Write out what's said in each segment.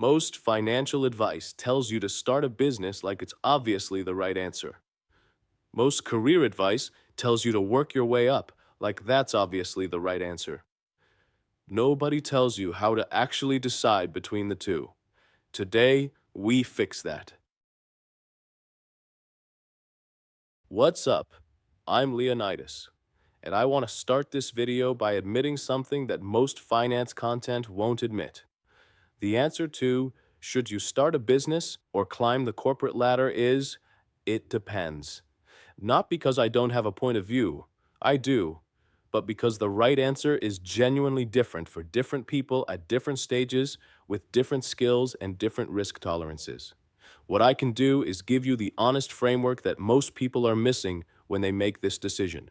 Most financial advice tells you to start a business like it's obviously the right answer. Most career advice tells you to work your way up like that's obviously the right answer. Nobody tells you how to actually decide between the two. Today, we fix that. What's up? I'm Leonidas, and I want to start this video by admitting something that most finance content won't admit. The answer to should you start a business or climb the corporate ladder is it depends. Not because I don't have a point of view, I do, but because the right answer is genuinely different for different people at different stages with different skills and different risk tolerances. What I can do is give you the honest framework that most people are missing when they make this decision.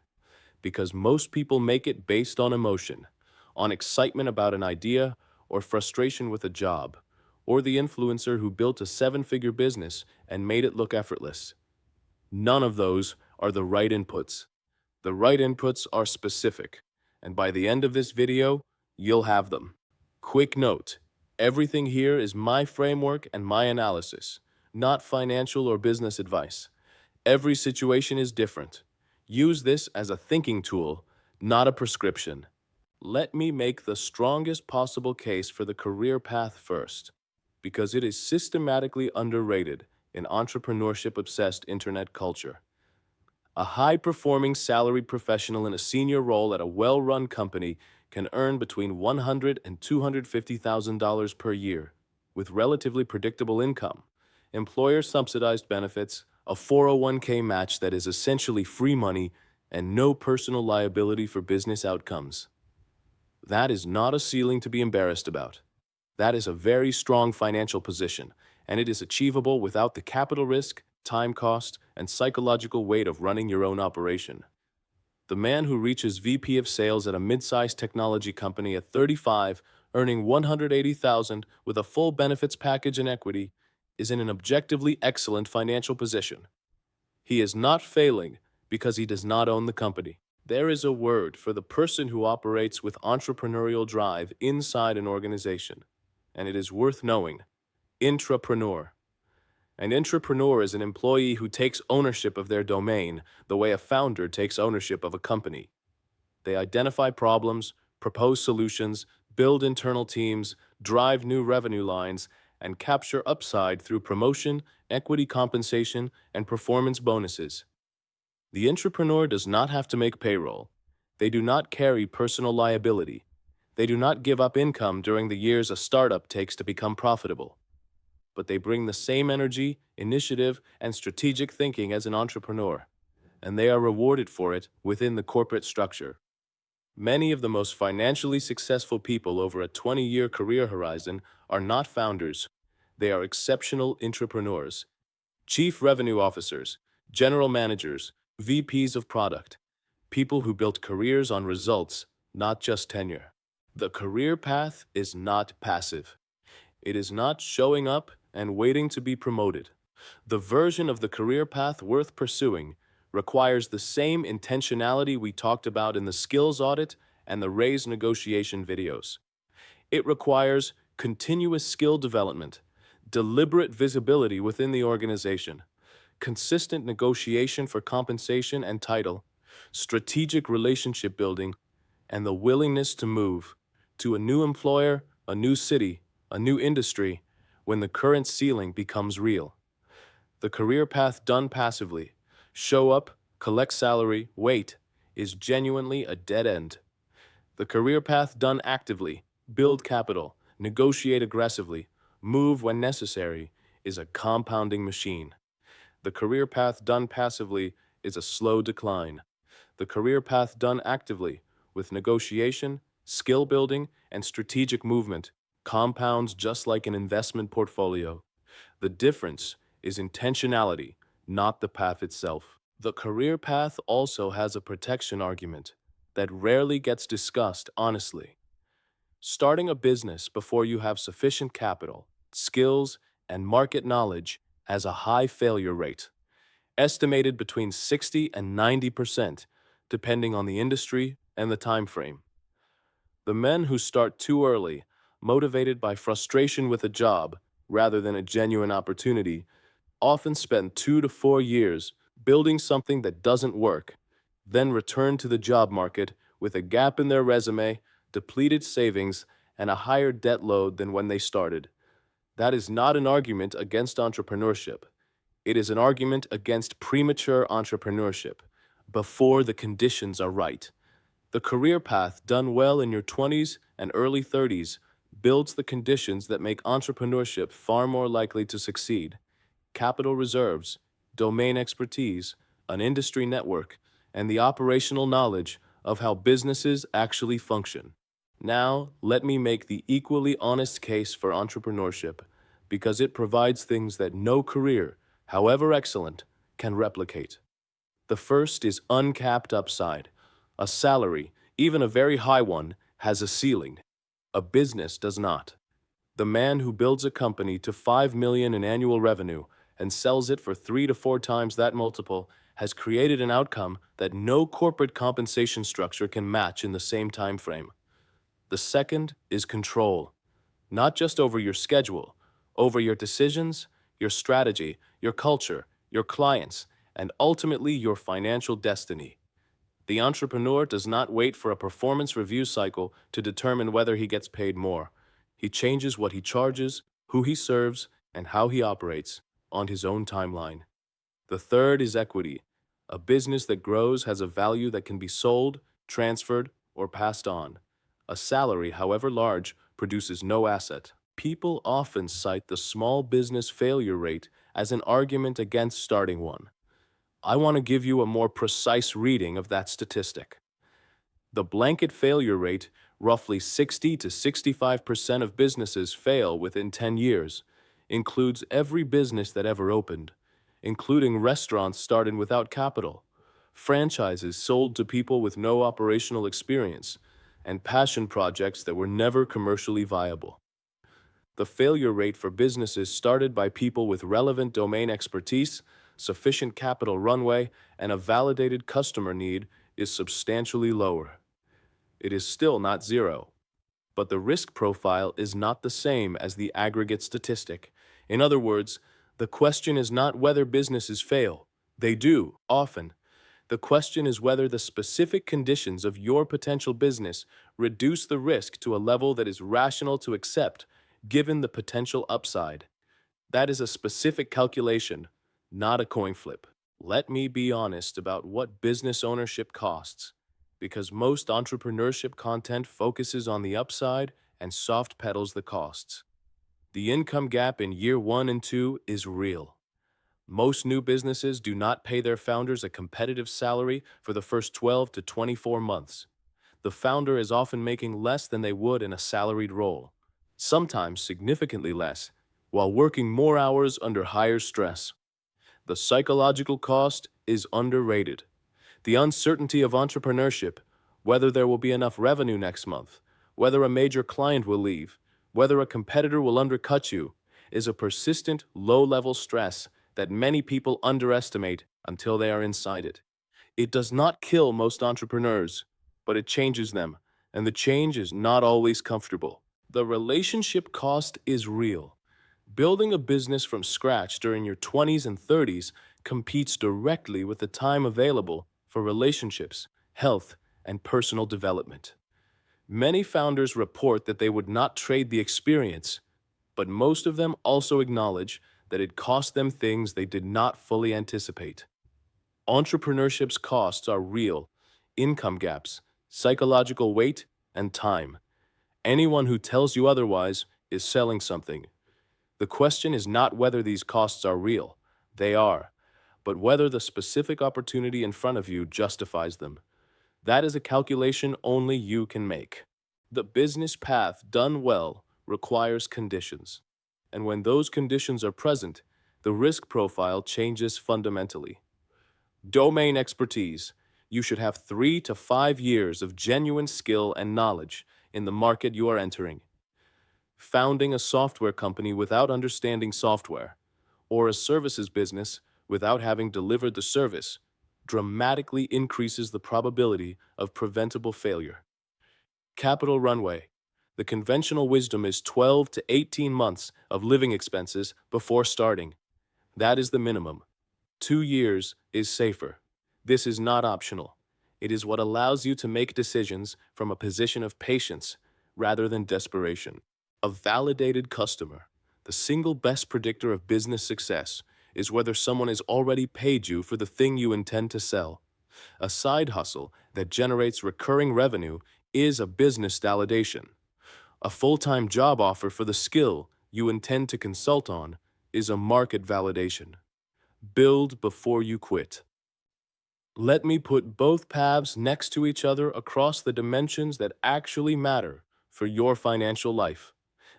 Because most people make it based on emotion, on excitement about an idea, or frustration with a job, or the influencer who built a seven-figure business and made it look effortless. None of those are the right inputs. The right inputs are specific, and by the end of this video, you'll have them. Quick note, everything here is my framework and my analysis, not financial or business advice. Every situation is different. Use this as a thinking tool, not a prescription. Let me make the strongest possible case for the career path first, because it is systematically underrated in entrepreneurship-obsessed internet culture. A high-performing salaried professional in a senior role at a well-run company can earn between $100,000 and $250,000 per year, with relatively predictable income, employer-subsidized benefits, a 401k match that is essentially free money, and no personal liability for business outcomes. That is not a ceiling to be embarrassed about. That is a very strong financial position, and it is achievable without the capital risk, time cost, and psychological weight of running your own operation. The man who reaches VP of sales at a mid-sized technology company at 35, earning $180,000 with a full benefits package and equity, is in an objectively excellent financial position. He is not failing because he does not own the company. There is a word for the person who operates with entrepreneurial drive inside an organization, and it is worth knowing: intrapreneur. An intrapreneur is an employee who takes ownership of their domain the way a founder takes ownership of a company. They identify problems, propose solutions, build internal teams, drive new revenue lines, and capture upside through promotion, equity compensation, and performance bonuses. The intrapreneur does not have to make payroll. They do not carry personal liability. They do not give up income during the years a startup takes to become profitable. But they bring the same energy, initiative, and strategic thinking as an entrepreneur, and they are rewarded for it within the corporate structure. Many of the most financially successful people over a 20-year career horizon are not founders. They are exceptional intrapreneurs, chief revenue officers, general managers, VPs of product, people who built careers on results, not just tenure. The career path is not passive. It is not showing up and waiting to be promoted. The version of the career path worth pursuing requires the same intentionality we talked about in the skills audit and the raise negotiation videos. It requires continuous skill development, deliberate visibility within the organization, consistent negotiation for compensation and title, strategic relationship building, and the willingness to move to a new employer, a new city, a new industry, when the current ceiling becomes real. The career path done passively, show up, collect salary, wait, is genuinely a dead end. The career path done actively, build capital, negotiate aggressively, move when necessary, is a compounding machine. The career path done passively is a slow decline. The career path done actively, with negotiation, skill building, and strategic movement, compounds just like an investment portfolio. The difference is intentionality, not the path itself. The career path also has a protection argument that rarely gets discussed honestly. Starting a business before you have sufficient capital, skills, and market knowledge has a high failure rate, estimated between 60 and 90%, depending on the industry and the time frame. The men who start too early motivated by frustration with a job rather than a genuine opportunity, often spend 2 to 4 years building something that doesn't work, then return to the job market with a gap in their resume, depleted savings, and a higher debt load than when they started. That is not an argument against entrepreneurship. It is an argument against premature entrepreneurship before the conditions are right. The career path done well in your 20s and early 30s builds the conditions that make entrepreneurship far more likely to succeed. Capital reserves, domain expertise, an industry network, and the operational knowledge of how businesses actually function. Now, let me make the equally honest case for entrepreneurship, because it provides things that no career, however excellent, can replicate. The first is uncapped upside. A salary, even a very high one, has a ceiling. A business does not. The man who builds a company to 5 million in annual revenue and sells it for 3 to 4 times that multiple has created an outcome that no corporate compensation structure can match in the same time frame. The second is control, not just over your schedule, over your decisions, your strategy, your culture, your clients, and ultimately your financial destiny. The entrepreneur does not wait for a performance review cycle to determine whether he gets paid more. He changes what he charges, who he serves, and how he operates on his own timeline. The third is equity. A business that grows has a value that can be sold, transferred, or passed on. A salary, however large, produces no asset. People often cite the small business failure rate as an argument against starting one. I want to give you a more precise reading of that statistic. The blanket failure rate, roughly 60 to 65% of businesses fail within 10 years, includes every business that ever opened, including restaurants started without capital, franchises sold to people with no operational experience, and passion projects that were never commercially viable. The failure rate for businesses started by people with relevant domain expertise, sufficient capital runway, and a validated customer need is substantially lower. It is still not zero, but the risk profile is not the same as the aggregate statistic. In other words, the question is not whether businesses fail. They do, often. The question is whether the specific conditions of your potential business reduce the risk to a level that is rational to accept, given the potential upside. That is a specific calculation, not a coin flip. Let me be honest about what business ownership costs, because most entrepreneurship content focuses on the upside and soft pedals the costs. The income gap in year 1 and 2 is real. Most new businesses do not pay their founders a competitive salary for the first 12 to 24 months. The founder is often making less than they would in a salaried role, sometimes significantly less, while working more hours under higher stress. The psychological cost is underrated. The uncertainty of entrepreneurship, whether there will be enough revenue next month, whether a major client will leave, whether a competitor will undercut you, is a persistent, low-level stress that many people underestimate until they are inside it. It does not kill most entrepreneurs, but it changes them, and the change is not always comfortable. The relationship cost is real. Building a business from scratch during your 20s and 30s competes directly with the time available for relationships, health, and personal development. Many founders report that they would not trade the experience, but most of them also acknowledge that it cost them things they did not fully anticipate. Entrepreneurship's costs are real: income gaps, psychological weight, and time. Anyone who tells you otherwise is selling something. The question is not whether these costs are real. They are. But whether the specific opportunity in front of you justifies them. That is a calculation only you can make. The business path done well requires conditions. And when those conditions are present, the risk profile changes fundamentally. Domain expertise. You should have 3 to 5 years of genuine skill and knowledge in the market you are entering. Founding a software company without understanding software, or a services business without having delivered the service, dramatically increases the probability of preventable failure. Capital runway. The conventional wisdom is 12 to 18 months of living expenses before starting. That is the minimum. 2 years is safer. This is not optional. It is what allows you to make decisions from a position of patience rather than desperation. A validated customer, the single best predictor of business success, is whether someone has already paid you for the thing you intend to sell. A side hustle that generates recurring revenue is a business validation. A full-time job offer for the skill you intend to consult on is a market validation. Build before you quit. Let me put both paths next to each other across the dimensions that actually matter for your financial life.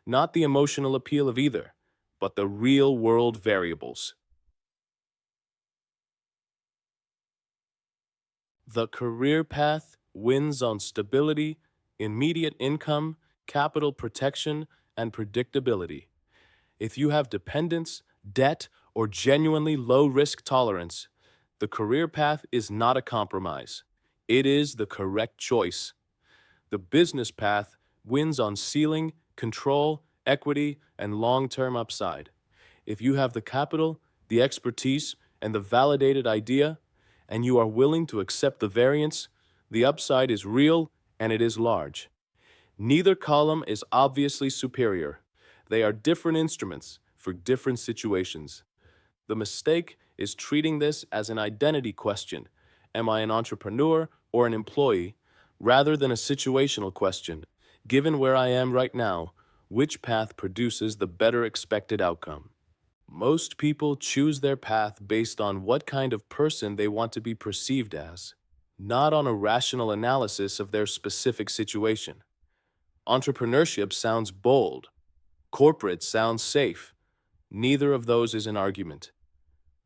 Not the emotional appeal of either, but the real-world variables. The career path wins on stability, immediate income, capital protection, and predictability. If you have dependence, debt, or genuinely low risk tolerance, the career path is not a compromise. It is the correct choice. The business path wins on ceiling, control, equity, and long-term upside. If you have the capital, the expertise, and the validated idea, and you are willing to accept the variance, the upside is real and it is large. Neither column is obviously superior. They are different instruments for different situations. The mistake is treating this as an identity question. Am I an entrepreneur or an employee? Rather than a situational question. Given where I am right now, which path produces the better expected outcome? Most people choose their path based on what kind of person they want to be perceived as, not on a rational analysis of their specific situation. Entrepreneurship sounds bold. Corporate sounds safe. Neither of those is an argument.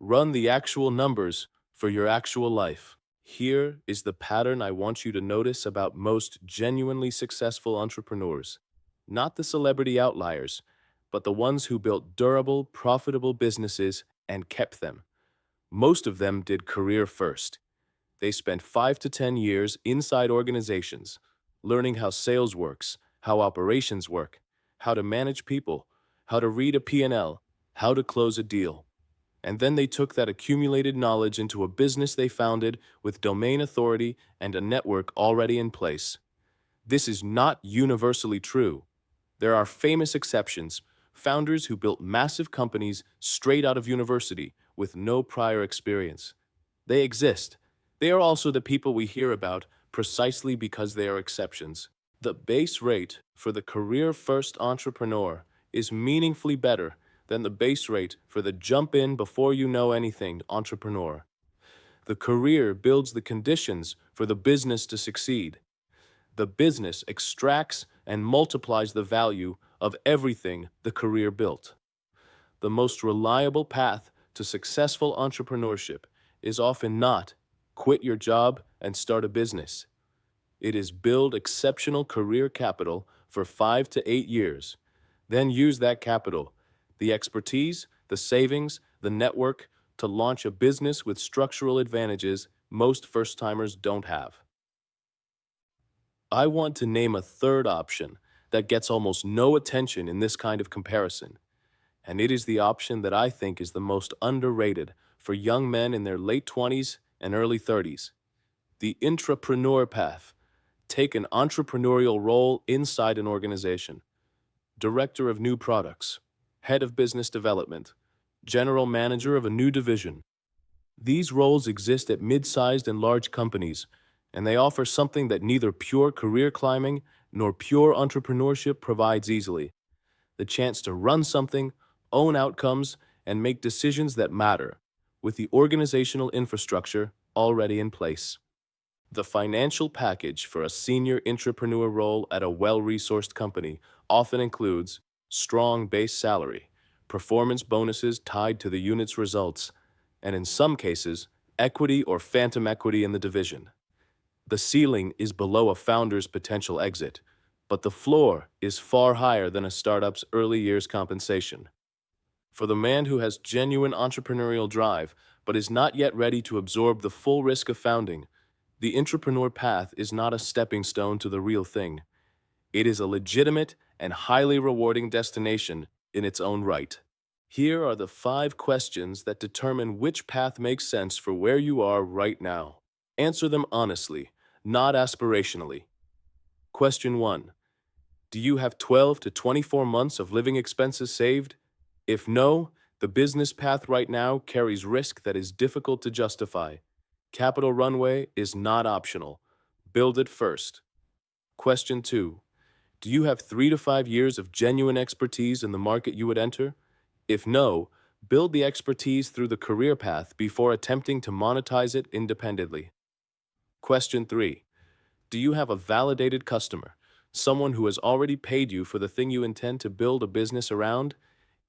Run the actual numbers for your actual life. Here is the pattern I want you to notice about most genuinely successful entrepreneurs. Not the celebrity outliers, but the ones who built durable, profitable businesses and kept them. Most of them did career first. They spent 5 to 10 years inside organizations, learning how sales works, how operations work, how to manage people, how to read a P&L, how to close a deal. And then they took that accumulated knowledge into a business they founded with domain authority and a network already in place. This is not universally true. There are famous exceptions, founders who built massive companies straight out of university with no prior experience. They exist. They are also the people we hear about precisely because they are exceptions. The base rate for the career-first entrepreneur is meaningfully better than the base rate for the jump-in-before-you-know-anything entrepreneur. The career builds the conditions for the business to succeed. The business extracts and multiplies the value of everything the career built. The most reliable path to successful entrepreneurship is often not quit your job and start a business. It is build exceptional career capital for 5 to 8 years. Then use that capital, the expertise, the savings, the network, to launch a business with structural advantages most first-timers don't have. I want to name a third option that gets almost no attention in this kind of comparison, and it is the option that I think is the most underrated for young men in their late 20s and early 30s. The intrapreneur path. Take an entrepreneurial role inside an organization. Director of new products, head of business development, general manager of a new division. These roles exist at mid-sized and large companies, and they offer something that neither pure career climbing nor pure entrepreneurship provides easily: the chance to run something, own outcomes, and make decisions that matter, with the organizational infrastructure already in place. The financial package for a senior intrapreneur role at a well-resourced company often includes strong base salary, performance bonuses tied to the unit's results, and in some cases, equity or phantom equity in the division. The ceiling is below a founder's potential exit, but the floor is far higher than a startup's early years compensation. For the man who has genuine entrepreneurial drive but is not yet ready to absorb the full risk of founding, the intrapreneur path is not a stepping stone to the real thing. It is a legitimate and highly rewarding destination in its own right. Here are the 5 questions that determine which path makes sense for where you are right now. Answer them honestly, not aspirationally. Question 1. Do you have 12 to 24 months of living expenses saved? If no, the business path right now carries risk that is difficult to justify. Capital runway is not optional. Build it first. Question 2. Do you have 3 to 5 years of genuine expertise in the market you would enter? If no, build the expertise through the career path before attempting to monetize it independently. Question 3. Do you have a validated customer, someone who has already paid you for the thing you intend to build a business around?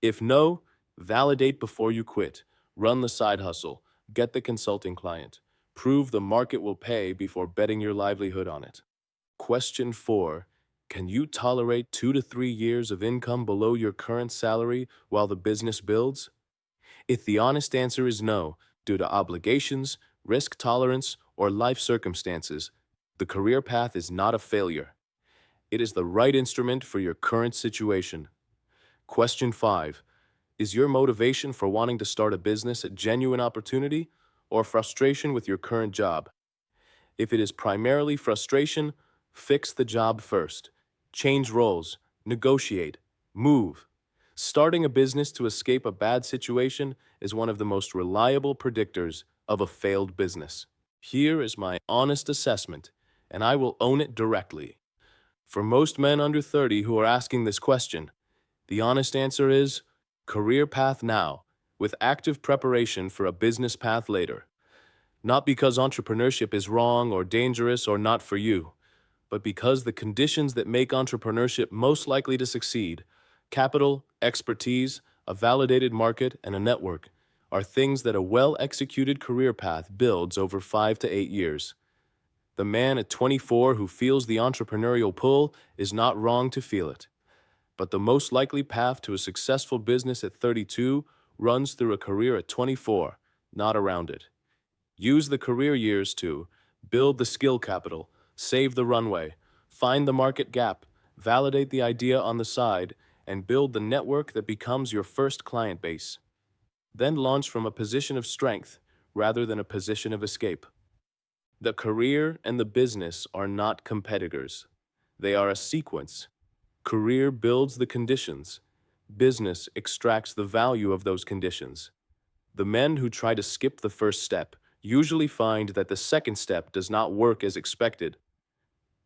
If no, validate before you quit. Run the side hustle. Get the consulting client. Prove the market will pay before betting your livelihood on it. Question 4. Can you tolerate 2 to 3 years of income below your current salary while the business builds? If the honest answer is no, due to obligations, risk tolerance, or life circumstances, the career path is not a failure. It is the right instrument for your current situation. Question 5. Is your motivation for wanting to start a business a genuine opportunity or frustration with your current job? If it is primarily frustration, fix the job first. Change roles, negotiate, move. Starting a business to escape a bad situation is one of the most reliable predictors of a failed business. Here is my honest assessment, and I will own it directly. For most men under 30 who are asking this question, the honest answer is career path now, with active preparation for a business path later. Not because entrepreneurship is wrong or dangerous or not for you, but because the conditions that make entrepreneurship most likely to succeed, capital, expertise, a validated market, and a network, are things that a well-executed career path builds over 5 to 8 years. The man at 24 who feels the entrepreneurial pull is not wrong to feel it. But the most likely path to a successful business at 32 runs through a career at 24, not around it. Use the career years to build the skill capital, save the runway, find the market gap, validate the idea on the side, and build the network that becomes your first client base. Then launch from a position of strength rather than a position of escape. The career and the business are not competitors. They are a sequence. Career builds the conditions. Business extracts the value of those conditions. The men who try to skip the first step usually find that the second step does not work as expected.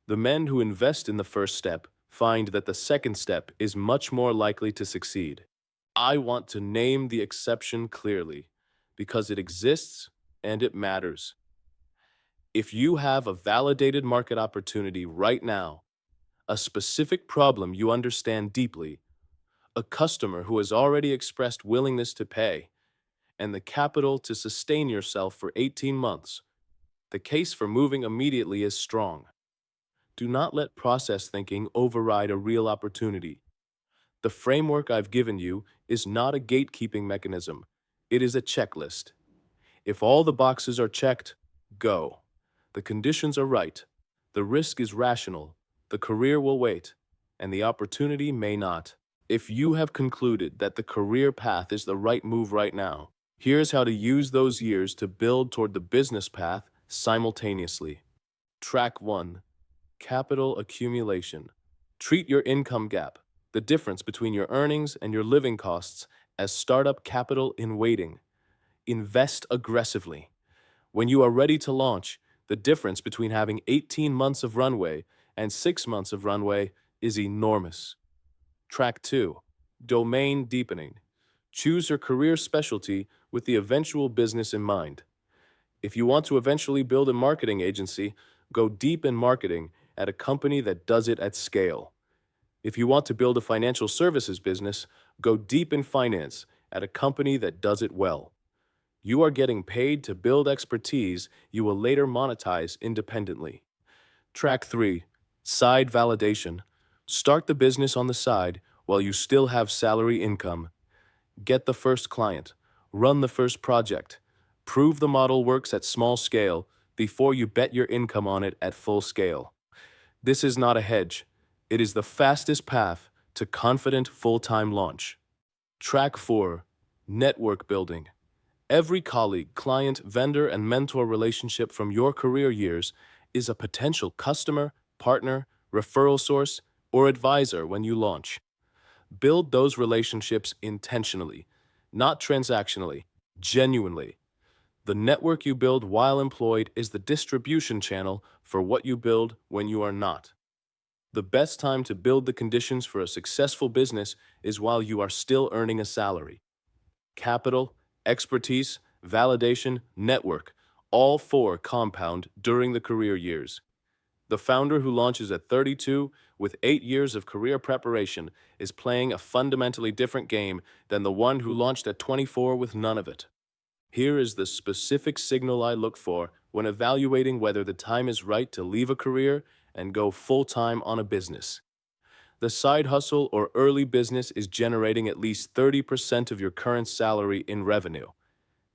The men who invest in the first step find that the second step is much more likely to succeed. I want to name the exception clearly, because it exists and it matters. If you have a validated market opportunity right now, a specific problem you understand deeply, a customer who has already expressed willingness to pay, and the capital to sustain yourself for 18 months, the case for moving immediately is strong. Do not let process thinking override a real opportunity. The framework I've given you is not a gatekeeping mechanism. It is a checklist. If all the boxes are checked, go. The conditions are right. The risk is rational. The career will wait, and the opportunity may not. If you have concluded that the career path is the right move right now, here's how to use those years to build toward the business path simultaneously. Track 1. Capital accumulation. Treat your income gap, the difference between your earnings and your living costs, as startup capital in waiting. Invest aggressively. When you are ready to launch, the difference between having 18 months of runway and 6 months of runway is enormous. Track 2. Domain deepening. Choose your career specialty with the eventual business in mind. If you want to eventually build a marketing agency, go deep in marketing at a company that does it at scale. If you want to build a financial services business, go deep in finance at a company that does it well. You are getting paid to build expertise you will later monetize independently. Track 3. Side validation. Start the business on the side while you still have salary income. Get the first client. Run the first project. Prove the model works at small scale before you bet your income on it at full scale. This is not a hedge. It is the fastest path to confident full-time launch. Track 4. Network building. Every colleague, client, vendor, and mentor relationship from your career years is a potential customer, partner, referral source, or advisor when you launch. Build those relationships intentionally, not transactionally, genuinely. The network you build while employed is the distribution channel for what you build when you are not. The best time to build the conditions for a successful business is while you are still earning a salary. Capital, expertise, validation, network, all four compound during the career years. The founder who launches at 32 with 8 years of career preparation is playing a fundamentally different game than the one who launched at 24 with none of it. Here is the specific signal I look for when evaluating whether the time is right to leave a career and go full-time on a business. The side hustle or early business is generating at least 30% of your current salary in revenue,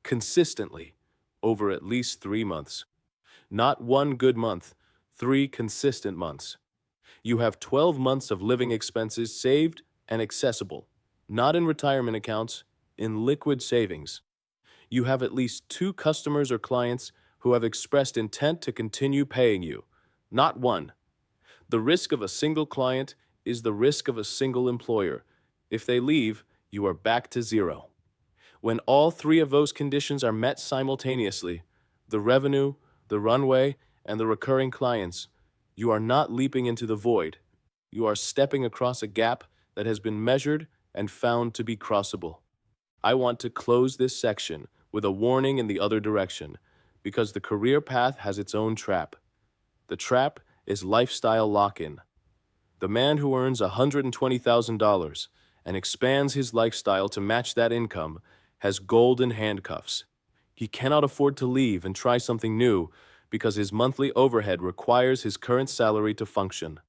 consistently, over at least 3 months. Not one good month, 3 consistent months. You have 12 months of living expenses saved and accessible, not in retirement accounts, in liquid savings. You have at least 2 customers or clients who have expressed intent to continue paying you, not one. The risk of a single client is the risk of a single employer. If they leave, you are back to zero. When all 3 of those conditions are met simultaneously, the revenue, the runway, and the recurring clients, you are not leaping into the void. You are stepping across a gap that has been measured and found to be crossable. I want to close this section with a warning in the other direction, because the career path has its own trap. The trap is lifestyle lock-in. The man who earns $120,000 and expands his lifestyle to match that income has golden handcuffs. He cannot afford to leave and try something new because his monthly overhead requires his current salary to function.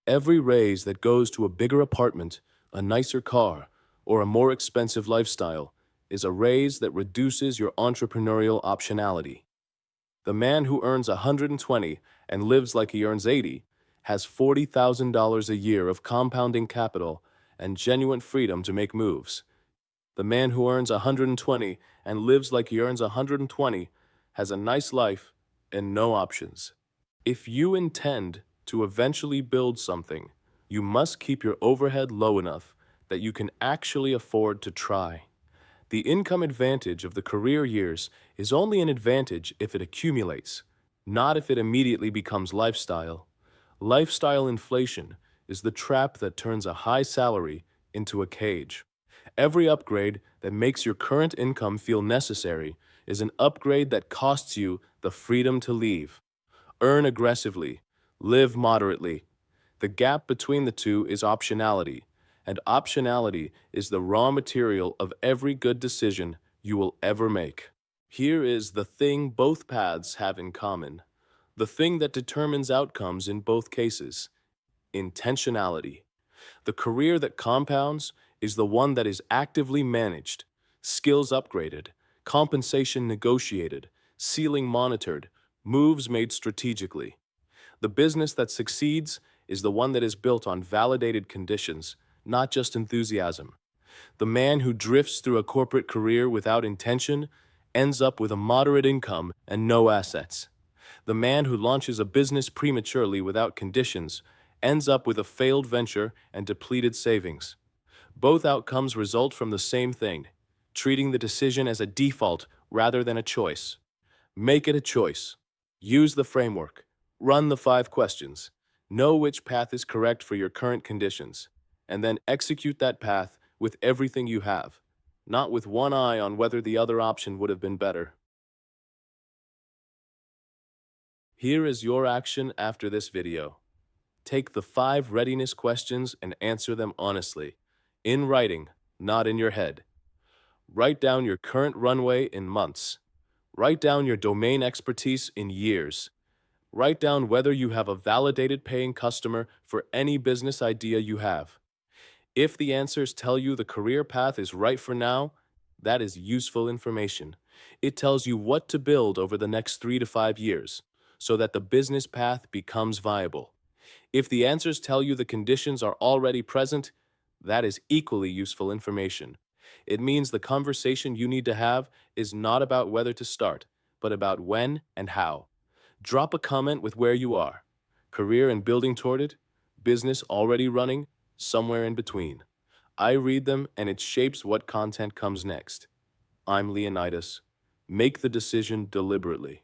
Every raise that goes to a bigger apartment, a nicer car, or a more expensive lifestyle is a raise that reduces your entrepreneurial optionality. The man who earns $120 and lives like he earns $80 has $40,000 a year of compounding capital and genuine freedom to make moves. The man who earns $120 and lives like he earns $120 has a nice life and no options. If you intend to eventually build something, you must keep your overhead low enough that you can actually afford to try. The income advantage of the career years is only an advantage if it accumulates, not if it immediately becomes lifestyle. Lifestyle inflation is the trap that turns a high salary into a cage. Every upgrade that makes your current income feel necessary is an upgrade that costs you the freedom to leave. Earn aggressively, live moderately. The gap between the two is optionality, and optionality is the raw material of every good decision you will ever make. Here is the thing both paths have in common, the thing that determines outcomes in both cases: intentionality. The career that compounds is the one that is actively managed, skills upgraded, compensation negotiated, ceiling monitored, moves made strategically. The business that succeeds is the one that is built on validated conditions, not just enthusiasm. The man who drifts through a corporate career without intention ends up with a moderate income and no assets. The man who launches a business prematurely without conditions ends up with a failed venture and depleted savings. Both outcomes result from the same thing: treating the decision as a default rather than a choice. Make it a choice. Use the framework. Run the 5 questions. Know which path is correct for your current conditions, and then execute that path with everything you have, not with one eye on whether the other option would have been better. Here is your action after this video. Take the 5 readiness questions and answer them honestly, in writing, not in your head. Write down your current runway in months. Write down your domain expertise in years. Write down whether you have a validated paying customer for any business idea you have. If the answers tell you the career path is right for now, that is useful information. It tells you what to build over the next 3 to 5 years, so that the business path becomes viable. If the answers tell you the conditions are already present, that is equally useful information. It means the conversation you need to have is not about whether to start, but about when and how. Drop a comment with where you are. Career and building toward it, business already running, somewhere in between. I read them and it shapes what content comes next. I'm Leonidas. Make the decision deliberately.